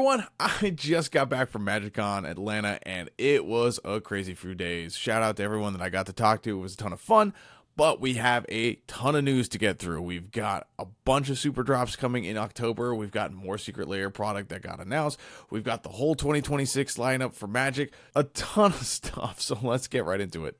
everyone, I just got back from MagicCon Atlanta and it was a crazy few days. Shout out to everyone that I got to talk to. It was a ton of fun, but we have a ton of news to get through. We've got a bunch of super drops coming in October. We've got more Secret Lair product that got announced. We've got the whole 2026 lineup for Magic, a ton of stuff. So let's get right into it.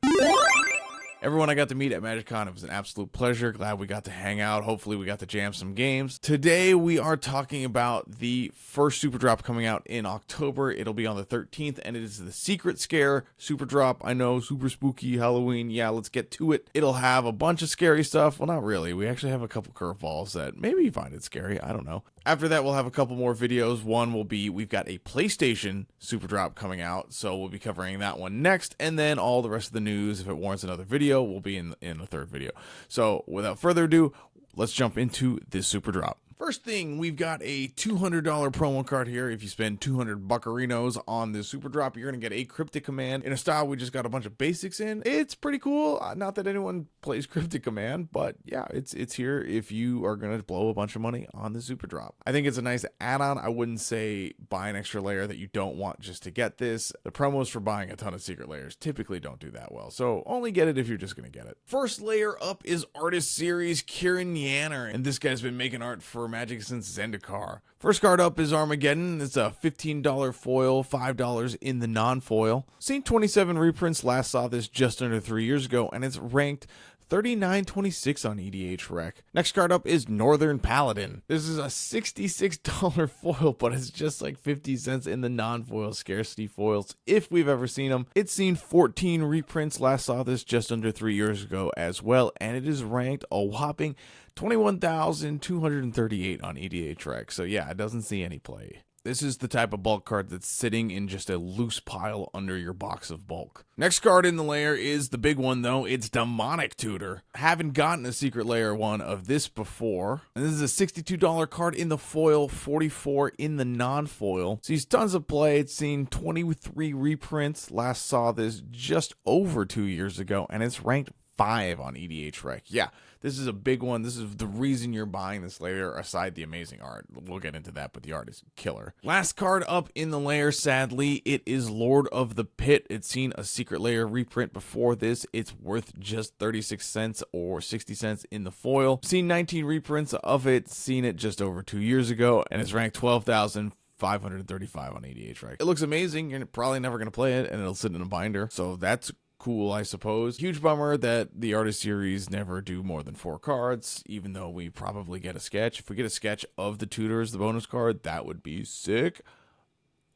Everyone I got to meet at MagicCon, it was an absolute pleasure. Glad we got to hang out. Hopefully we got to jam some games. Today we are talking about the first super drop coming out in October. It'll be on the 13th, and it is the Secret Scare Superdrop. I know, super spooky Halloween. Yeah, let's get to it. It'll have a bunch of scary stuff. Well, not really. We actually have a couple curveballs that maybe you find it scary. I don't know. After that, we'll have a couple more videos. One will be, we've got a PlayStation Super Drop coming out, so we'll be covering that one next, and then all the rest of the news, if it warrants another video, will be in the third video. So without further ado, let's jump into this Super Drop. First thing, we've got a $200 promo card here. If you spend 200 buccarinos on this super drop, you're going to get a Cryptic Command in a style we just got a bunch of basics in. It's pretty cool. Not that anyone plays Cryptic Command, but yeah, it's here if you are going to blow a bunch of money on the super drop. I think it's a nice add-on. I wouldn't say buy an extra layer that you don't want just to get this. The promos for buying a ton of secret layers typically don't do that well, so only get it if you're just going to get it. First layer up is Artist Series Kieran, and this guy's been making art for Magic since Zendikar. First card up is Armageddon. It's a $15 foil, $5 in the non-foil. Seen 27 reprints, last saw this just under 3 years ago, and it's ranked 39.26 on EDH Rec. Next card up is Northern Paladin. This is a $66 foil, but it's just like 50 cents in the non-foil scarcity foils, if we've ever seen them. It's seen 14 reprints, last saw this just under 3 years ago as well, and it is ranked a whopping 21,238 on EDH Rec. So yeah, it doesn't see any play. This is the type of bulk card that's sitting in just a loose pile under your box of bulk. Next card in the layer is the big one though. It's Demonic Tutor. Haven't gotten a Secret Layer one of this before. And this is a $62 card in the foil, $44 in the non-foil. Sees tons of play. It's seen 23 reprints. Last saw this just over 2 years ago, and it's ranked 5 on EDH Rec. Yeah, this is a big one. This is the reason you're buying this layer, aside the amazing art. We'll get into that, but the art is killer. Last card up in the layer, sadly, it is Lord of the Pit. It's seen a Secret Layer reprint before this. It's worth just 36 cents or 60 cents in the foil. Seen 19 reprints of it, seen it just over 2 years ago, and it's ranked 12,535 on EDH Rec. It looks amazing. You're probably never going to play it, and it'll sit in a binder, so that's cool, I suppose. Huge bummer that the Artist Series never do more than 4 cards, even though we probably get a sketch. If we get a sketch of the tutors, the bonus card, that would be sick.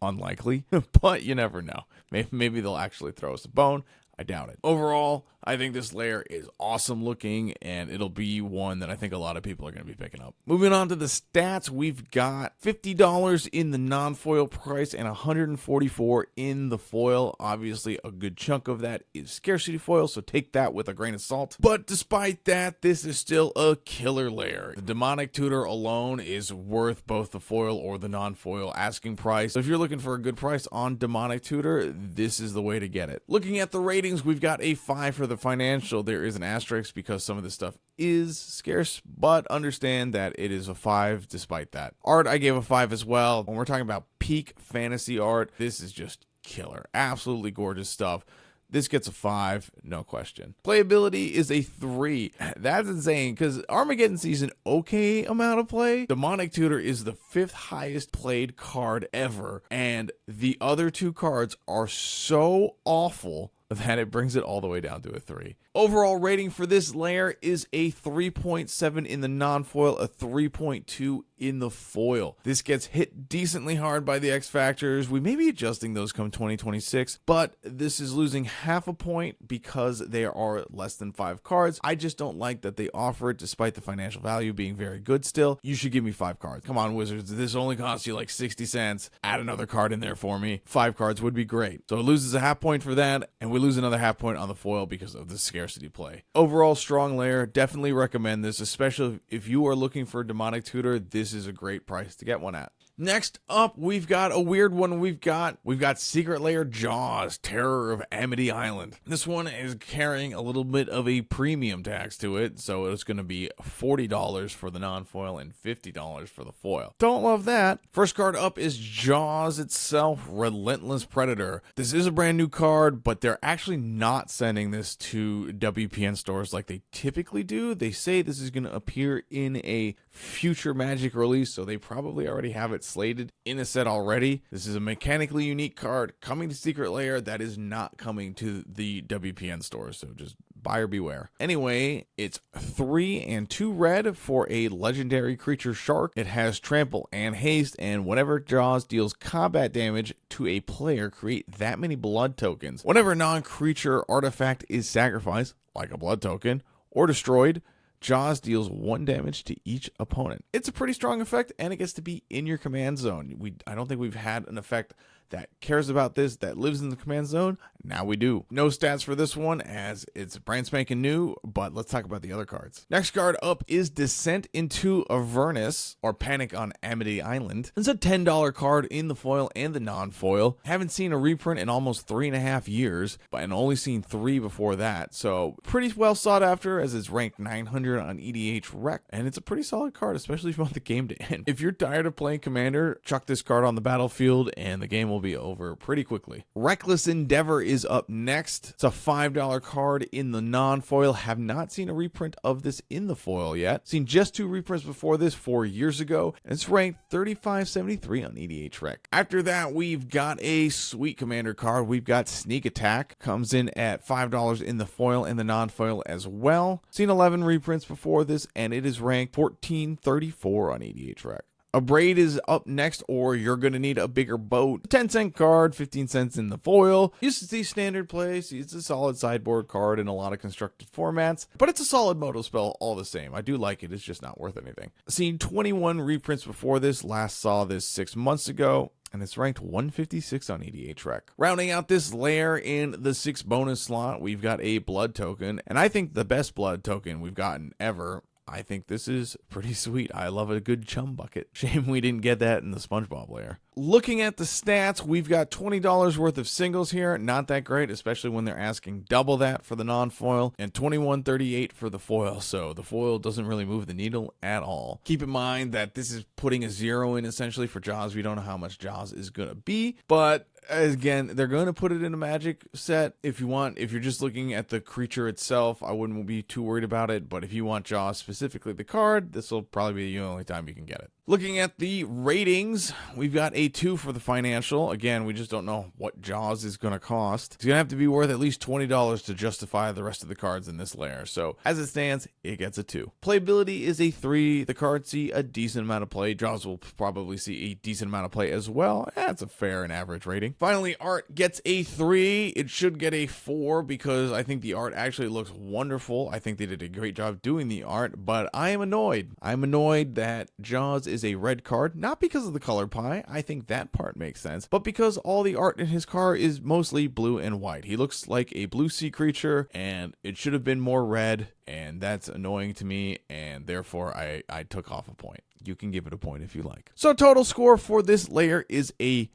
Unlikely, but you never know. Maybe they'll actually throw us a bone. I doubt it. Overall, I think this layer is awesome looking, and it'll be one that I think a lot of people are going to be picking up. Moving on to the stats, we've got $50 in the non-foil price and $144 in the foil. Obviously, a good chunk of that is scarcity foil, so take that with a grain of salt. But despite that, this is still a killer layer. The Demonic Tutor alone is worth both the foil or the non-foil asking price. So if you're looking for a good price on Demonic Tutor, this is the way to get it. Looking at the ratings, we've got a 5 for the financial. There is an asterisk because some of this stuff is scarce, but understand that it is a 5 despite that. Art, I gave a 5 as well. When we're talking about peak fantasy art, this is just killer. Absolutely gorgeous stuff. This gets a 5, no question. Playability is a 3. That's insane because Armageddon sees an okay amount of play. Demonic Tutor is the 5th highest played card ever, and the other 2 cards are so awful that it brings it all the way down to a 3. Overall rating for this layer is a 3.7 in the non-foil, a 3.2 in the foil. This gets hit decently hard by the X Factors. We may be adjusting those come 2026, but this is losing half a point because there are less than 5 cards. I just don't like that they offer it despite the financial value being very good still. You should give me 5 cards. Come on, Wizards. This only costs you like 60 cents. Add another card in there for me. 5 cards would be great. So it loses a half point for that, and we lose another half point on the foil because of the scarcity play. Overall, strong layer. Definitely recommend this, especially if you are looking for a Demonic Tutor. This is a great price to get one at. Next up, we've got a weird one. We've got Secret Lair Jaws, Terror of Amity Island. This one is carrying a little bit of a premium tax to it, so it's going to be $40 for the non-foil and $50 for the foil. Don't love that. First card up is Jaws itself, Relentless Predator. This is a brand new card, but they're actually not sending this to WPN stores like they typically do. They say this is going to appear in a future Magic release, so they probably already have it slated in a set already. This is a mechanically unique card coming to Secret Lair that is not coming to the WPN stores, so just buyer beware. Anyway, it's 3 and 2 red for a legendary creature shark. It has trample and haste, and whenever Jaws deals combat damage to a player, create that many blood tokens. Whenever a non-creature artifact is sacrificed, like a blood token, or destroyed, Jaws deals 1 damage to each opponent. It's a pretty strong effect, and it gets to be in your command zone. I don't think we've had an effect that cares about this, that lives in the command zone. Now we do. No stats for this one as it's brand spanking new, but let's talk about the other cards. Next card up is Descent into Avernus, or Panic on Amity Island. It's a $10 card in the foil and the non-foil. Haven't seen a reprint in almost 3.5 years, and only seen 3 before that, so pretty well sought after as it's ranked 900 on EDH Rec, and it's a pretty solid card, especially if you want the game to end. If you're tired of playing Commander, chuck this card on the battlefield and the game will be over pretty quickly. Reckless Endeavor is up next. It's a $5 card in the non-foil. Have not seen a reprint of this in the foil yet. Seen just 2 reprints before this 4 years ago, and it's ranked 3573 on EDH Rec. After that, we've got a sweet Commander card. We've got Sneak Attack. Comes in at $5 in the foil and the non-foil as well. Seen 11 reprints before this, and it is ranked 1434 on EDH Rec. A Braid is up next, or you're going to need a bigger boat. 10-cent card, 15 cents in the foil. Used to see standard play. It's a solid sideboard card in a lot of constructed formats, but it's a solid moto spell all the same. I do like it. It's just not worth anything. Seen 21 reprints before this. Last saw this 6 months ago, and it's ranked 156 on EDH Rec. Rounding out this layer in the 6 bonus slot, we've got a blood token, and I think the best blood token we've gotten ever. I think this is pretty sweet. I love a good chum bucket. Shame we didn't get that in the SpongeBob layer. Looking at the stats, we've got $20 worth of singles here. Not that great, especially when they're asking double that for the non-foil and $21.38 for the foil. So the foil doesn't really move the needle at all. Keep in mind that this is putting a 0 in essentially for Jaws. We don't know how much Jaws is going to be, but again, they're going to put it in a Magic set. If you're just looking at the creature itself, I wouldn't be too worried about it. But if you want Jaws, specifically the card, this will probably be the only time you can get it. Looking at the ratings, we've got a 2 for the financial. Again, we just don't know what Jaws is going to cost. It's going to have to be worth at least $20 to justify the rest of the cards in this layer. So as it stands, it gets a 2. Playability is a 3. The cards see a decent amount of play. Jaws will probably see a decent amount of play as well. That's a fair and average rating. Finally, art gets a 3. It should get a 4 because I think the art actually looks wonderful. I think they did a great job doing the art, but I am annoyed. I'm annoyed that Jaws is a red card, not because of the color pie. I think that part makes sense, but because all the art in his car is mostly blue and white. He looks like a blue sea creature, and it should have been more red, and that's annoying to me, and therefore I took off a point. You can give it a point if you like. So total score for this layer is a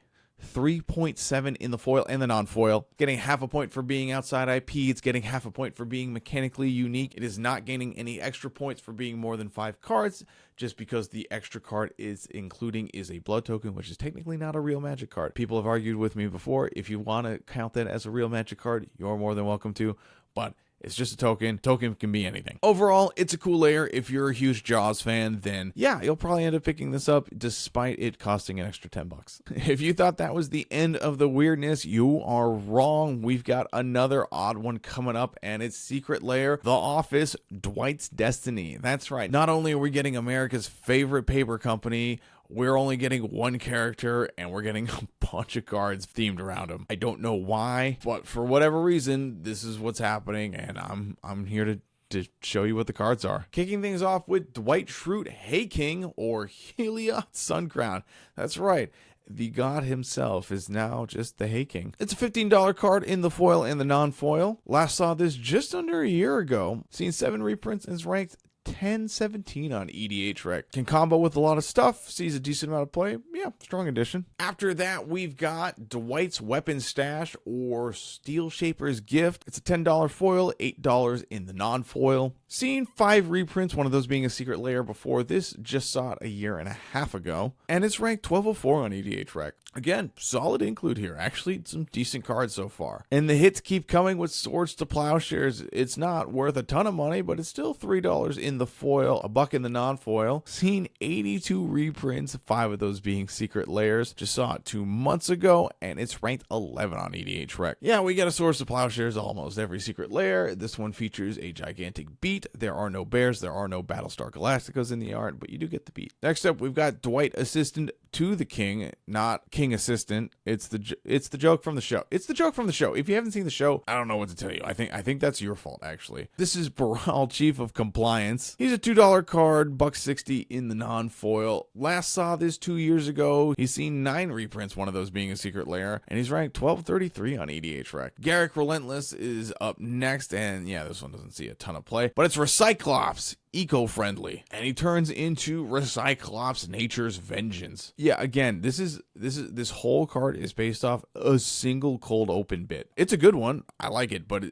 3.7 in the foil and the non-foil. Getting half a point for being outside IP. It's getting half a point for being mechanically unique. It is not gaining any extra points for being more than 5 cards, just because the extra card is a blood token, which is technically not a real Magic card. People have argued with me before. If you want to count that as a real Magic card, you're more than welcome to, but it's just a token. Token can be anything. Overall, it's a cool layer. If you're a huge Jaws fan, then yeah, you'll probably end up picking this up despite it costing an extra $10. If you thought that was the end of the weirdness, you are wrong. We've got another odd one coming up, and it's Secret Lair, The Office, Dwight's Destiny. That's right. Not only are we getting America's favorite paper company, we're only getting one character, and we're getting a bunch of cards themed around him. I don't know why, but for whatever reason, this is what's happening, and I'm here to show you what the cards are. Kicking things off with Dwight Schrute, Hey King, or Heliod Suncrown. That's right. The god himself is now just the Hey King. It's a $15 card in the foil and the non-foil. Last saw this just under a year ago. Seen 7 reprints and is ranked 1017 on EDH Rec. Can combo with a lot of stuff, sees a decent amount of play. Yeah, strong addition. After that, we've got Dwight's Weapon Stash or Steel Shaper's Gift. It's a $10 foil, $8 in the non-foil. Seen 5 reprints, one of those being a secret layer before this. Just saw it a year and a half ago. And it's ranked 1204 on EDH Rec. Again, solid include here. Actually, some decent cards so far. And the hits keep coming with Swords to Plowshares. It's not worth a ton of money, but it's still $3 in the foil, $1 in the non-foil. Seen 82 reprints, 5 of those being secret layers. Just saw it 2 months ago, and it's ranked 11 on EDH Rec. Yeah, we get a Swords to Plowshares almost every secret layer. This one features a gigantic beat. There are no bears, there are no Battlestar Galacticos in the art, but you do get the beat. Next up, we've got Dwight Assistant to the King, not King Assistant. It's the joke from the show. It's the joke from the show. If you haven't seen the show, I don't know what to tell you. I think that's your fault, actually. This is Baral, Chief of Compliance. He's a $2 card, $1.60 in the non-foil. Last saw this 2 years ago. He's seen 9 reprints, one of those being a secret layer, and he's ranked 1233 on EDH Rec. Garrick Relentless is up next, and yeah, this one doesn't see a ton of play, but it's Recyclops. Eco-friendly, and he turns into Recyclops Nature's Vengeance. Yeah, again, this whole card is based off a single cold open bit. It's a good one. I like it, but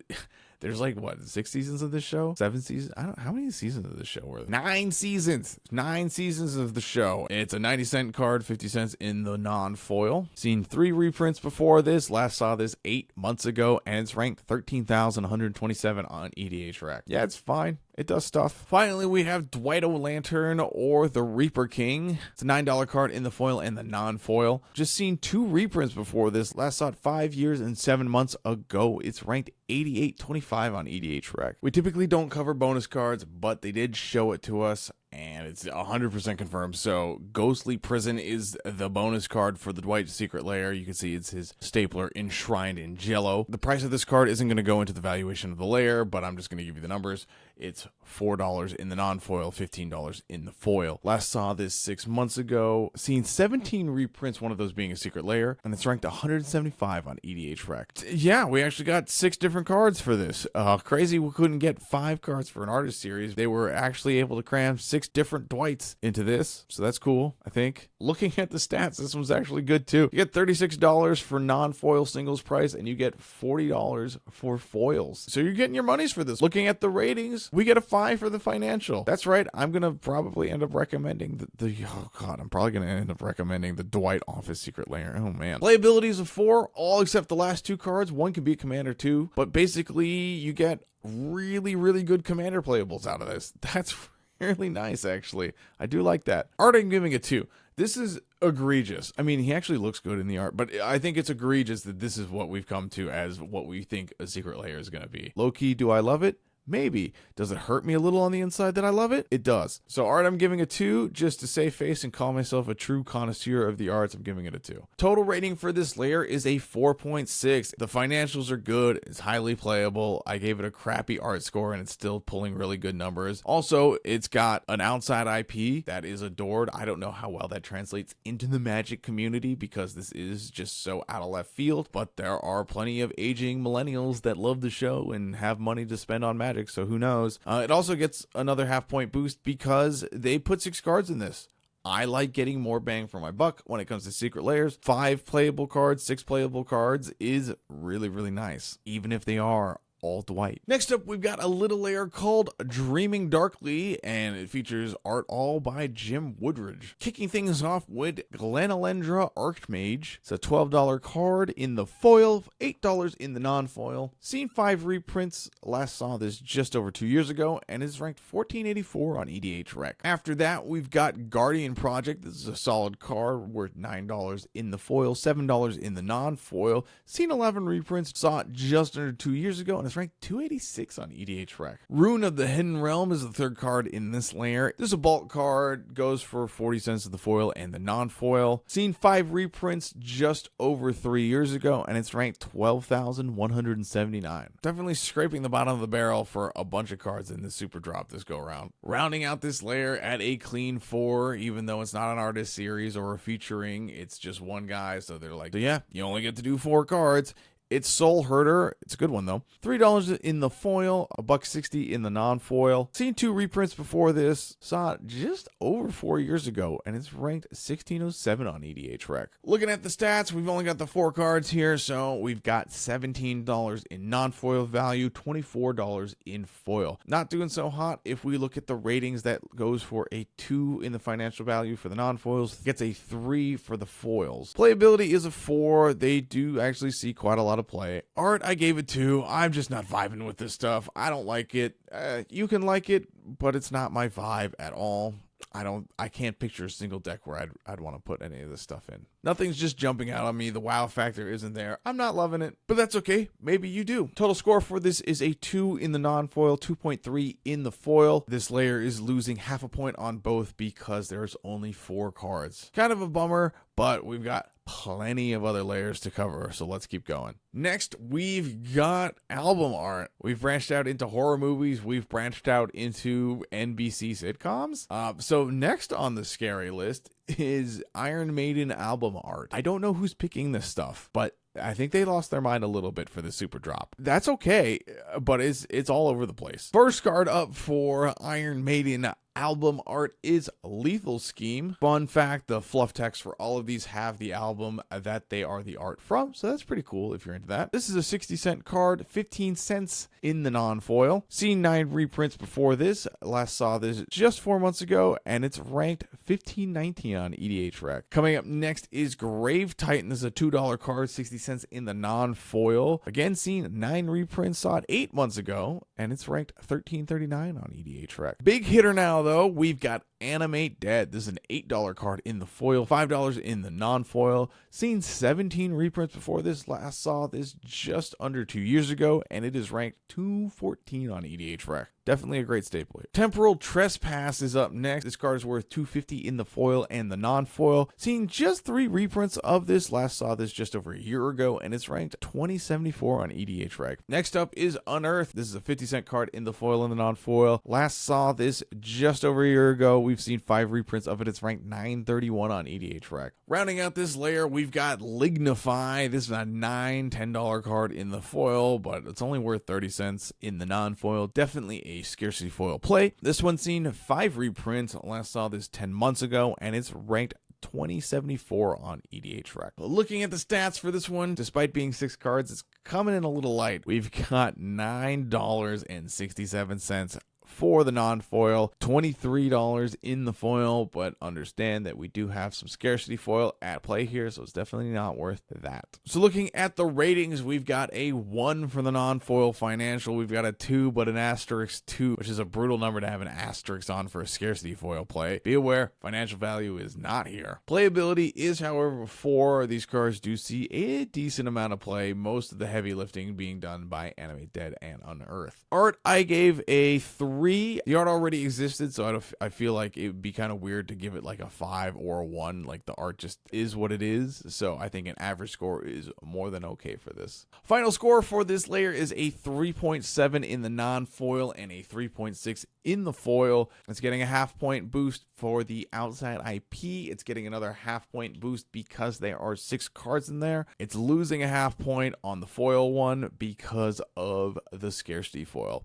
there's like, what, 6 seasons of this show? 7 seasons? How many seasons of this show were there? 9 seasons. 9 seasons of the show. It's a 90-cent card, 50 cents in the non-foil. Seen 3 reprints before this. Last saw this 8 months ago, and it's ranked 13,127 on EDH Rec. Yeah, it's fine. It does stuff. Finally, we have Dwight O'Lantern or the Reaper King. It's a $9 card in the foil and the non-foil. Just seen 2 reprints before this. Last saw it 5 years and 7 months ago. It's ranked 8825 on EDH Rec. We typically don't cover bonus cards, but they did show it to us, and it's 100% confirmed. So Ghostly Prison is the bonus card for the Dwight Secret Lair. You can see it's his stapler enshrined in jello. The price of this card isn't going to go into the valuation of the lair, but I'm just going to give you the numbers. It's $4 in the non-foil, $15 in the foil. Last saw this 6 months ago. Seen 17 reprints, one of those being a secret lair, and it's ranked 175 on EDH Rec. Yeah, we actually got 6 different cards for this. Crazy we couldn't get 5 cards for an artist series. They were actually able to cram 6 different Dwights into this, so that's cool, I think. Looking at the stats, this one's actually good too. You get $36 for non-foil singles price, and you get $40 for foils. So you're getting your monies for this. Looking at the ratings, we get a 5 for the financial. That's right, I'm gonna probably end up recommending I'm probably gonna end up recommending the Dwight Office Secret Lair. Oh man. Playability is a 4, all except the last 2 cards. One can be a commander too, but basically you get really, really good commander playables out of this. That's really nice, actually. I do like that. Art, I'm giving it 2. This is egregious. I mean, he actually looks good in the art, but I think it's egregious that this is what we've come to as what we think a secret layer is going to be. Low-key, do I love it? Maybe. Does it hurt me a little on the inside that I love it? It does. So art, I'm giving a 2 just to save face and call myself a true connoisseur of the arts. I'm giving it a 2. Total rating for this layer is a 4.6. The financials are good. It's highly playable. I gave it a crappy art score and it's still pulling really good numbers. Also, it's got an outside IP that is adored. I don't know how well that translates into the Magic community because this is just so out of left field, but there are plenty of aging millennials that love the show and have money to spend on Magic. So who knows? It also gets another half-point boost because they put 6 cards in this. I like getting more bang for my buck when it comes to secret layers. 5 playable cards, 6 playable cards is really, really nice, even if they are all Dwight. Next up, we've got a little layer called Dreaming Darkly, and it features art all by Jim Woodridge. Kicking things off with Glenalendra Archmage. It's a $12 card in the foil, $8 in the non-foil. Seen 5 reprints. Last saw this just over 2 years ago, and is ranked 1484 on EDH Rec. After that, we've got Guardian Project. This is a solid card worth $9 in the foil, $7 in the non-foil. Seen 11 reprints. Saw it just under 2 years ago, and it's ranked 286 on EDH Rec. Rune of the Hidden Realm is the 3rd card in this layer. This is a bulk card, goes for 40 cents of the foil and the non-foil. Seen 5 reprints just over 3 years ago, and it's ranked 12,179. Definitely scraping the bottom of the barrel for a bunch of cards in this super drop this go around. Rounding out this layer at a clean 4, even though it's not an artist series or a featuring, it's just one guy, so they're like, yeah, you only get to do 4 cards. It's Soul Herder. It's a good one, though. $3 in the foil, $1.60 in the non-foil. Seen 2 reprints before this. Saw it just over 4 years ago, and it's ranked 1607 on EDH Rec. Looking at the stats, we've only got the 4 cards here, so we've got $17 in non-foil value, $24 in foil. Not doing so hot if we look at the ratings. That goes for a 2 in the financial value for the non-foils, gets a 3 for the foils. Playability is a 4. They do actually see quite a lot of play. Art, I gave it 2. I'm just not vibing with this stuff. I don't like it. You can like it, but it's not my vibe at all. I can't picture a single deck where I'd want to put any of this stuff in. Nothing's just jumping out on me. The wow factor isn't there. I'm not loving it, but that's okay. Maybe you do. Total score for this is a 2 in the non-foil, 2.3 in the foil. This layer is losing half a point on both because there's only 4 cards. Kind of a bummer, but we've got plenty of other layers to cover, so let's keep going. Next, we've got album art. We've branched out into horror movies. We've branched out into NBC sitcoms. So next on the scary list is Iron Maiden album art. I don't know who's picking this stuff, but I think they lost their mind a little bit for the Superdrop. That's okay, but it's all over the place. First card up for Iron Maiden album art is Lethal Scheme. Fun fact, the fluff text for all of these have the album that they are the art from, so that's pretty cool if you're into that. This is a 60-cent card, 15 cents in the non-foil. Seen 9 reprints before this. Last saw this just 4 months ago, and it's ranked 1519 on EDH Rec. Coming up next is Grave Titan. This is a $2 card, 60 cents in the non-foil. Again, seen 9 reprints, saw it 8 months ago, and it's ranked 1339 on EDH Rec. Big hitter now, though, we've got Animate Dead. This is an $8 card in the foil, $5 in the non-foil. Seen 17 reprints before this. Last saw this just under 2 years ago, and it is ranked 214 on EDH Rec. Definitely a great staple here. Temporal Trespass is up next. This card is worth $2.50 in the foil and the non-foil. Seen just 3 reprints of this. Last saw this just over a year ago, and it's ranked 2074 on EDH Rec. Next up is Unearth. This is a 50-cent card in the foil and the non-foil. Last saw this just over a year ago. We've seen 5 reprints of it. It's ranked 931 on EDH Rec. Rounding out this layer, we've got Lignify. This is a $10 card in the foil, but it's only worth 30 cents in the non-foil. Definitely a scarcity foil play. This one's seen 5 reprints. Last saw this 10 months ago, and it's ranked 2074 on EDH Rec. Looking at the stats for this one, despite being 6 cards, it's coming in a little light. We've got $9.67 for the non-foil, $23 in the foil, but understand that we do have some scarcity foil at play here, so it's definitely not worth that. So looking at the ratings, we've got a 1 for the non-foil financial, we've got a 2, but an asterisk 2, which is a brutal number to have an asterisk on for a scarcity foil play. Be aware, financial value is not here. Playability is, however, 4. These cards do see a decent amount of play, most of the heavy lifting being done by Animate Dead and Unearth. Art, I gave a 3. The art already existed, so I feel like it would be kind of weird to give it like a 5 or a 1. Like, the art just is what it is, so I think an average score is more than okay for this. Final score for this layer is a 3.7 in the non-foil and a 3.6 in the foil. It's getting a half-point boost for the outside IP. It's getting another half-point boost because there are 6 cards in there. It's losing a half point on the foil one because of the scarcity foil.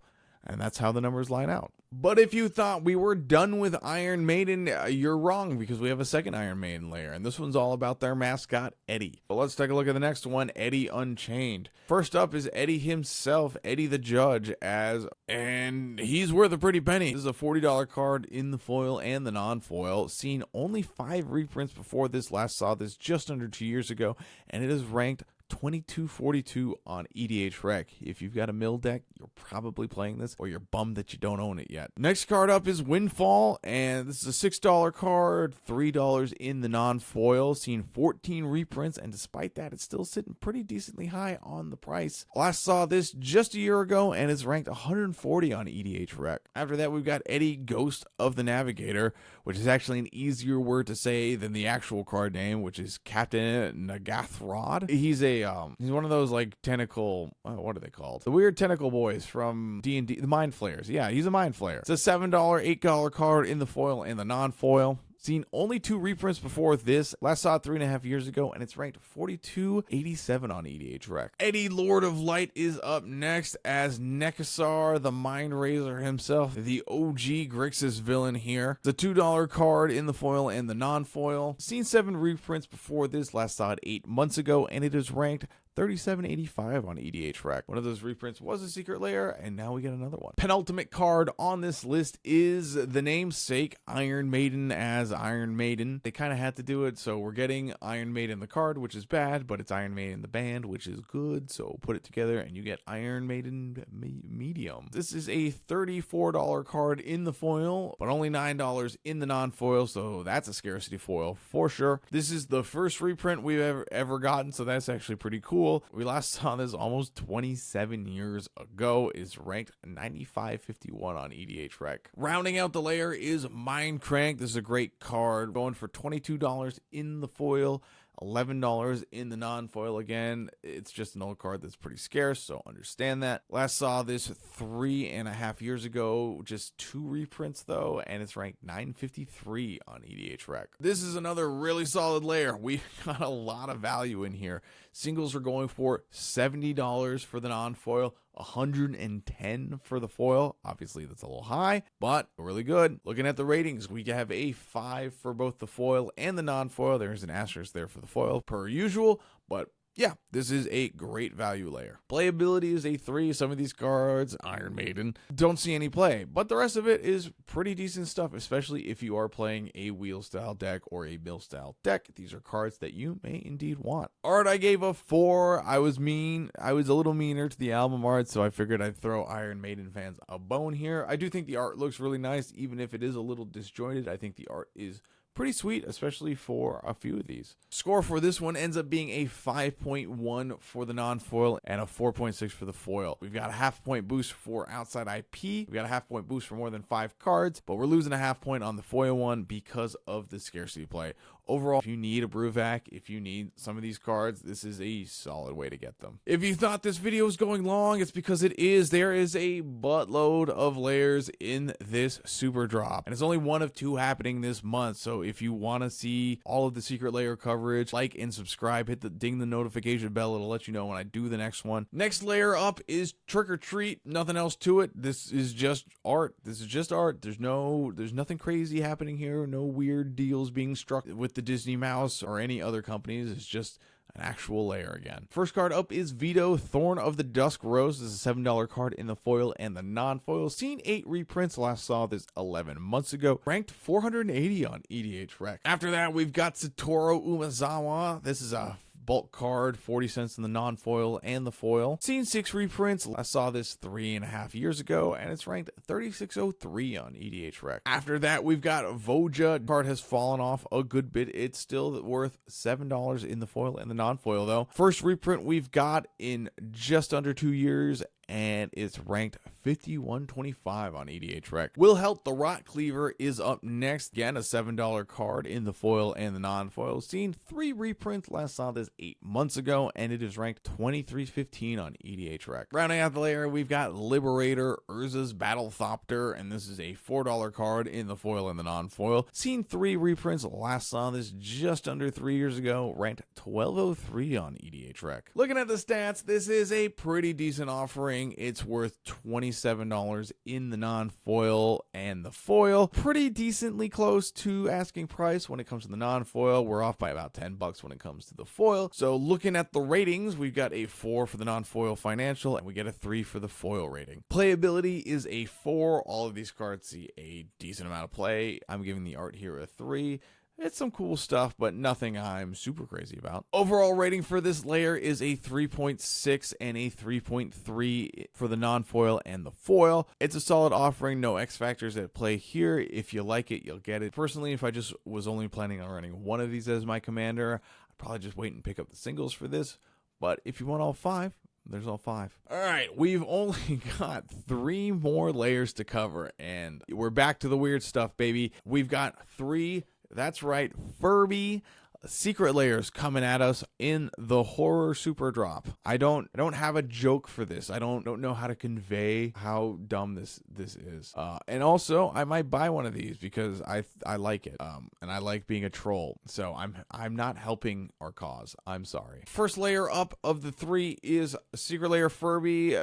And that's how the numbers line out. But if you thought we were done with Iron Maiden, you're wrong, because we have a second Iron Maiden layer, and this one's all about their mascot, Eddie. But let's take a look at the next one, Eddie Unchained. First up is Eddie himself, Eddie the Judge, and he's worth a pretty penny. This is a $40 card in the foil and the non-foil. Seen only 5 reprints before this. Last saw this just under 2 years ago, and it is ranked 2242 on EDH Rec. If you've got a mill deck, you're probably playing this, or you're bummed that you don't own it yet. Next card up is Windfall, and this is a $6 card, $3 in the non-foil. Seen 14 reprints, and despite that, it's still sitting pretty decently high on the price. Last saw this just a year ago, and it's ranked 140 on EDH Rec. After that, we've got Eddie, Ghost of the Navigator, which is actually an easier word to say than the actual card name, which is Captain Nagathrod. He's one of those like tentacle, what are they called? The weird tentacle boys from D&D, the Mind Flayers. Yeah, he's a Mind Flayer. It's a $7, $8 card in the foil and the non-foil. Seen only 2 reprints before this. Last saw it 3.5 years ago, and it's ranked 4287 on EDH Rec. Eddie, Lord of Light, is up next as Nekasar, the Mind Razor himself, the OG Grixis villain here. It's a $2 card in the foil and the non-foil. Seen 7 reprints before this. Last saw it 8 months ago, and it is ranked 3785 on EDH Rec. One of those reprints was a Secret Lair, and now we get another one. Penultimate card on this list is the namesake Iron Maiden as Iron Maiden. They kind of had to do it, so we're getting Iron Maiden the card, which is bad, but it's Iron Maiden the band, which is good. So put it together and you get Iron Maiden medium. This is a $34 card in the foil, but only $9 in the non-foil, so that's a scarcity foil for sure. This is the first reprint we've ever gotten, so that's actually pretty cool. We last saw this almost 27 years ago. Is ranked 9551 on EDH Rec. Rounding out the layer is Mind Crank. This is a great card, going for $22 in the foil, $11 in the non-foil. Again, it's just an old card that's pretty scarce, so understand that. Last saw this 3.5 years ago, just 2 reprints though, and it's ranked 953 on EDH Rec. This is another really solid layer. We got a lot of value in here. Singles are going for $70 for the non-foil, $110 for the foil. Obviously that's a little high, but really good. Looking at the ratings, we have a 5 for both the foil and the non-foil. There's an asterisk there for the foil per usual, but yeah, this is a great value layer. Playability is a 3. Some of these cards, Iron Maiden, don't see any play, but the rest of it is pretty decent stuff, especially if you are playing a wheel style deck or a mill style deck. These are cards that you may indeed want. Art, I gave a 4. I was mean. I was a little meaner to the album art, so I figured I'd throw Iron Maiden fans a bone here. I do think the art looks really nice, even if it is a little disjointed. I think the art is pretty sweet, especially for a few of these. Score for this one ends up being a 5.1 for the non-foil and a 4.6 for the foil. We've got a half-point boost for outside IP. We've got a half-point boost for more than 5 cards, but we're losing a half point on the foil one because of the scarcity play. Overall, if you need a Brewvac, if you need some of these cards, this is a solid way to get them. If you thought this video was going long, it's because it is. There is a buttload of layers in this super drop, and it's only one of 2 happening this month. So if you want to see all of the secret layer coverage, like and subscribe, ding the notification bell. It'll let you know when I do the next one. Next layer up is Trick or Treat. Nothing else to it. This is just art. This is just art. There's nothing crazy happening here. No weird deals being struck with the Disney Mouse or any other companies. It's just an actual layer again. First card up is Vito, Thorn of the Dusk Rose. This is a $7 card in the foil and the non-foil. Seen 8 reprints. Last saw this 11 months ago. Ranked 480 on EDH Rec. After that, we've got Satoru Umezawa. This is a bulk card, 40 cents in the non-foil and the foil. Seen 6 reprints. I saw this 3.5 years ago, and it's ranked 3603 on EDH Rec. After that, we've got Voja. Card has fallen off a good bit. It's still worth $7 in the foil and the non-foil, though. First reprint we've got in just under 2 years, and it's ranked 5125 on EDH Rec. Wilhelt the Rot Cleaver is up next. Again, a $7 card in the foil and the non-foil. Seen 3 reprints. Last saw this 8 months ago, and it is ranked 2315 on EDH Rec. Rounding out the layer, we've got Liberator, Urza's Battlethopter, and this is a $4 card in the foil and the non-foil. Seen 3 reprints. Last saw this just under 3 years ago, ranked 1203 on EDH Rec. Looking at the stats, this is a pretty decent offering. It's worth $27 in the non-foil and the foil. Pretty decently close to asking price when it comes to the non-foil. We're off by about $10 when it comes to the foil. So looking at the ratings, we've got a 4 for the non-foil financial, and we get a 3 for the foil rating. Playability is a 4. All of these cards see a decent amount of play. I'm giving the art here a 3. It's some cool stuff, but nothing I'm super crazy about. Overall rating for this layer is a 3.6 and a 3.3 for the non-foil and the foil. It's a solid offering, no X factors at play here. If you like it, you'll get it. Personally, if I just was only planning on running one of these as my commander, I'd probably just wait and pick up the singles for this. But if you want all 5, there's all 5. All right, we've only got 3 more layers to cover, and we're back to the weird stuff, baby. We've got 3. That's right, Furby, Secret Lairs coming at us in the horror super drop. I don't have a joke for this. I don't know how to convey how dumb this is. And also I might buy one of these because I like it. And I like being a troll. So I'm not helping our cause. I'm sorry. First layer up of the 3 is Secret Lair Furby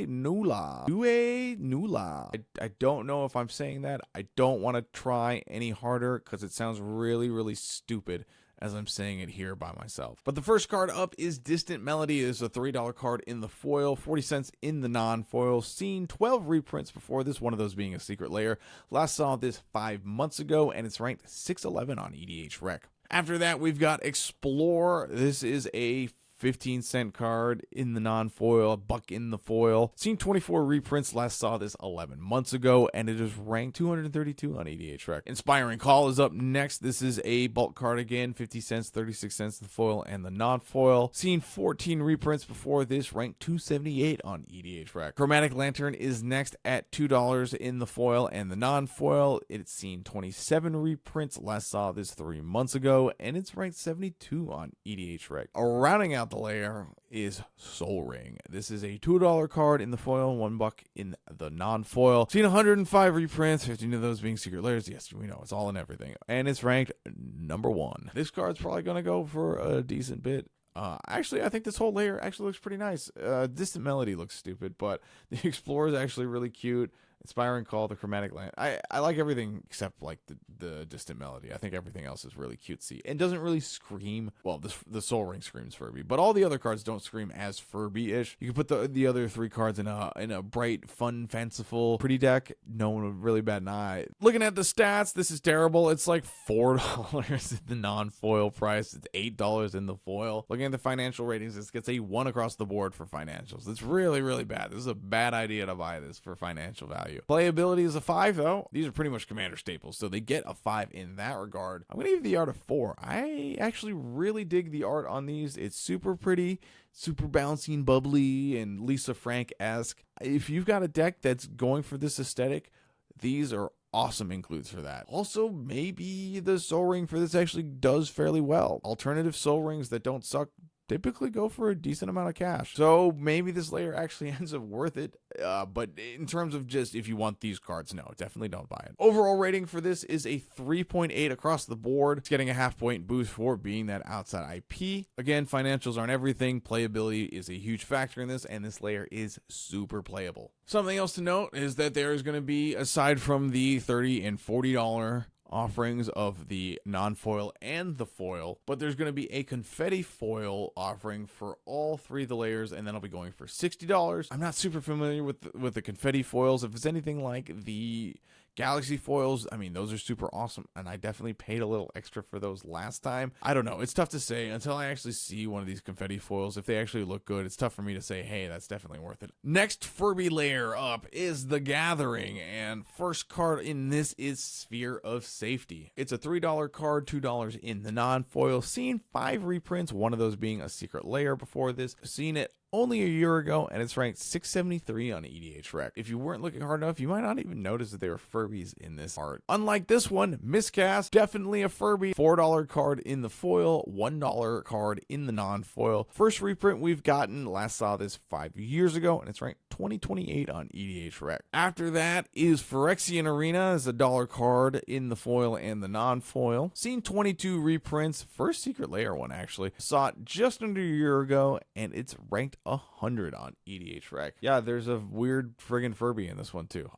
Noo-lah. Noo-lah. I don't know if I'm saying that. I don't want to try any harder because it sounds really stupid as I'm saying it here by myself. But the first card up is Distant Melody. It is a $3 card in the foil, 40 cents in the non-foil. Seen 12 reprints before this, one of those being a Secret Lair. Last saw this 5 months ago, and it's ranked 611 on EDH Rec. After that, we've got Explore. This is a 15-cent card in the non-foil, a buck in the foil. Seen 24 reprints, last saw this 11 months ago, and it is ranked 232 on EDH Rec. Inspiring Call is up next. This is a bulk card again, 50 cents, 36 cents the foil and the non-foil. Seen 14 reprints before this, ranked 278 on EDH Rec. Chromatic Lantern is next at $2 in the foil and the non-foil. It's seen 27 reprints, last saw this 3 months ago, and it's ranked 72 on EDH Rec. Rounding out the layer is Soul Ring. This is a $2 card in the foil, $1 in the non-foil. Seen 105 reprints, 15 of those being Secret Lairs. Yes, we know it's all and everything. And it's ranked number 1. This card's probably going to go for a decent bit. Actually, I think this whole layer actually looks pretty nice. Distant Melody looks stupid, but the Explorer is actually really cute. Inspiring Call, the Chromatic Land. I like everything except like the Distant Melody. I think everything else is really cutesy and doesn't really scream. Well, the Soul Ring screams Furby, but all the other cards don't scream as Furby-ish. You can put the other 3 cards in a bright, fun, fanciful, pretty deck. No one would really bat an eye. Looking at the stats, this is terrible. It's like $4 in the non-foil price. It's $8 in the foil. Looking at the financial ratings, this gets a 1 across the board for financials. It's really bad. This is a bad idea to buy this for financial value. Playability is a 5 though. These are pretty much commander staples, so they get a 5 in that regard. I'm gonna give the art a 4. I actually really dig the art on these. It's super pretty, super bouncy and bubbly and Lisa Frank-esque. If you've got a deck that's going for this aesthetic, these are awesome includes for that. Also, maybe the Soul Ring for this actually does fairly well. Alternative Soul Rings that don't suck typically go for a decent amount of cash. So maybe this layer actually ends up worth it. But in terms of just if you want these cards, no, definitely don't buy it. Overall rating for this is a 3.8 across the board. It's getting a half-point boost for being that outside IP. Again, financials aren't everything. Playability is a huge factor in this, and this layer is super playable. Something else to note is that there is going to be, aside from the $30 and $40 offerings of the non-foil and the foil, but there's going to be a confetti foil offering for all 3 of the layers, and then I'll be going for $60. I'm not super familiar with the confetti foils. If it's anything like the Galaxy foils, I mean, those are super awesome, and I definitely paid a little extra for those last time. I don't know. It's tough to say until I actually see one of these confetti foils. If they actually look good, it's tough for me to say, hey, that's definitely worth it. Next Furby layer up is The Gathering, and first card in this is Sphere of Safety. It's a $3 card, $2 in the non-foil. Seen 5 reprints, one of those being a Secret Lair before this. Seen it only a year ago, and it's ranked 673 on EDH Rec. If you weren't looking hard enough, you might not even notice that there were Furbies in this art. Unlike this one, Miscast, definitely a Furby. $4 card in the foil, $1 card in the non-foil. First reprint we've gotten, last saw this 5 years ago, and it's ranked 2028 on EDH Rec. After that is Phyrexian Arena, is a $1 card in the foil and the non-foil. Seen 22 reprints, first Secret Lair one actually. Saw it just under a year ago, and it's ranked 100 on EDH Rec. Yeah, there's a weird friggin' Furby in this one too.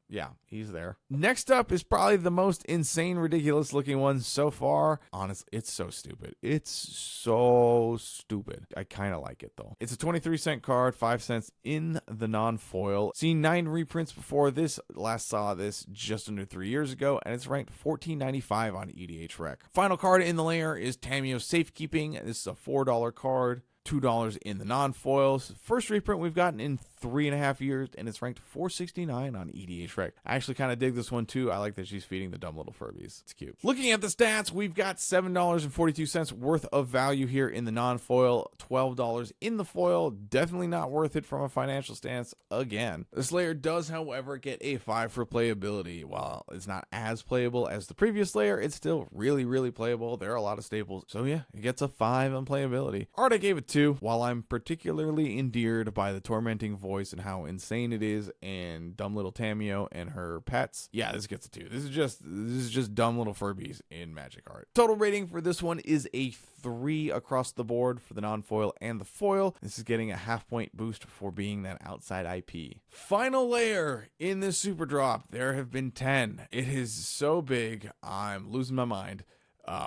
Yeah, he's there. Next up is probably the most insane, ridiculous looking one so far. Honestly, it's so stupid. It's so stupid. I kind of like it though. It's a 23-cent card, 5 cents in the non-foil. Seen 9 reprints before this. Last saw this just under 3 years ago, and it's ranked $14.95 on EDH Rec. Final card in the layer is Tamiyo's Safekeeping. This is a $4 card. $2 in the non-foils. First reprint we've gotten in 3.5 years, and it's ranked 469 on EDH Rec. I actually kind of dig this one too. I like that she's feeding the dumb little Furbies. It's cute. Looking at the stats, we've got $7.42 worth of value here in the non-foil, $12 in the foil. Definitely not worth it from a financial stance again. This layer does, however, get a 5 for playability. While it's not as playable as the previous layer, it's still really, really playable. There are a lot of staples. So yeah, it gets a 5 on playability. Art, I gave it 2. While I'm particularly endeared by the tormenting voice and how insane it is, and dumb little Tamio and her pets, yeah, this gets a 2. This is just dumb little Furbies in Magic art. Total rating for this one is a 3 across the board for the non-foil and the foil. This is getting a half-point boost for being that outside IP. Final layer in this super drop. There have been 10. It is so big, I'm losing my mind.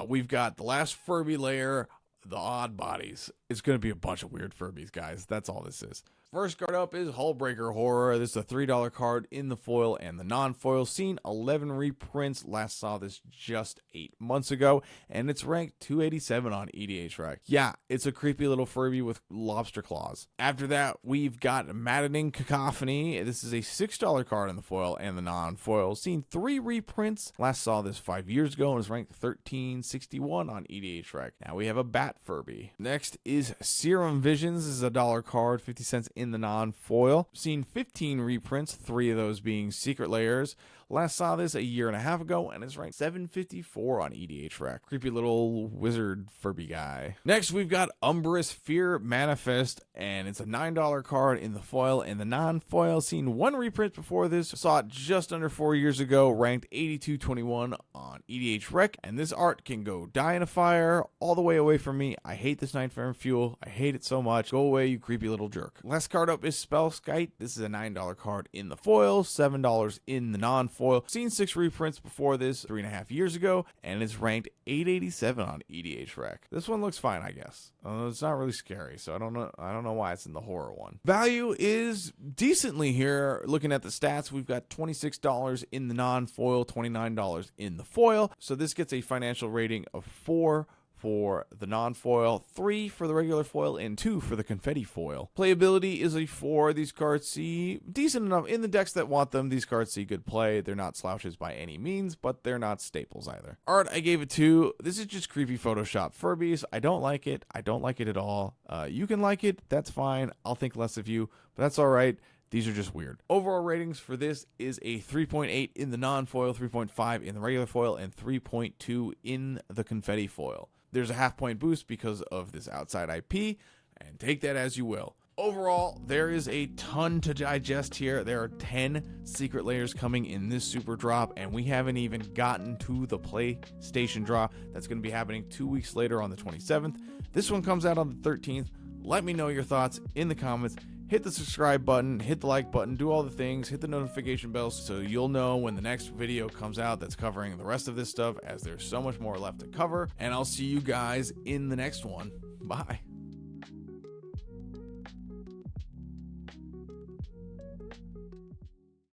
We've got the last Furby layer, the OddBodies. It's going to be a bunch of weird Furbies, guys. That's all this is. First card up is Hullbreaker Horror. This is a $3 card in the foil and the non-foil. Seen 11 reprints. Last saw this just 8 months ago, and it's ranked 287 on EDH Rec. Yeah, it's a creepy little Furby with lobster claws. After that, we've got Maddening Cacophony. This is a $6 card in the foil and the non-foil. Seen 3 reprints. Last saw this 5 years ago and was ranked 1361 on EDH Rec. Now we have a Bat Furby. Next is Serum Visions. This is a $1 card, 50 cents in the non-foil. Seen 15 reprints, 3 of those being secret layers. Last saw this a year and a half ago, and it's ranked 754 on EDH Rec. Creepy little wizard Furby guy. Next, we've got Umbrous Fear Manifest, and it's a $9 card in the foil and the non-foil. Seen 1 reprint before this. Saw it just under 4 years ago, ranked 8221 on EDH Rec, and this art can go die in a fire all the way away from me. I hate this Nightmare Fuel. I hate it so much. Go away, you creepy little jerk. Last card up is Spellskite. This is a $9 card in the foil, $7 in the non-foil. Seen 6 reprints before this 3.5 years ago, and it's ranked 887 on EDH Rec. This one looks fine, I guess. It's not really scary, so I don't know why it's in the horror one. Value is decently here. Looking at the stats, we've got $26 in the non-foil, $29 in the foil. So this gets a financial rating of 4 for the non-foil, 3 for the regular foil, and 2 for the confetti foil. Playability is a 4. These cards see decent enough in the decks that want them. These cards see good play. They're not slouches by any means, but they're not staples either. Art, I gave it 2. This is just creepy Photoshop Furbies. I don't like it. I don't like it at all. You can like it. That's fine. I'll think less of you, but that's all right. These are just weird. Overall ratings for this is a 3.8 in the non-foil, 3.5 in the regular foil, and 3.2 in the confetti foil. There's a half-point boost because of this outside IP, and take that as you will. Overall, there is a ton to digest here. There are 10 secret layers coming in this super drop, and we haven't even gotten to the PlayStation drop. That's going to be happening 2 weeks later on the 27th. This one comes out on the 13th. Let me know your thoughts in the comments. Hit the subscribe button, hit the like button, do all the things, hit the notification bell so you'll know when the next video comes out that's covering the rest of this stuff, as there's so much more left to cover. And I'll see you guys in the next one. Bye.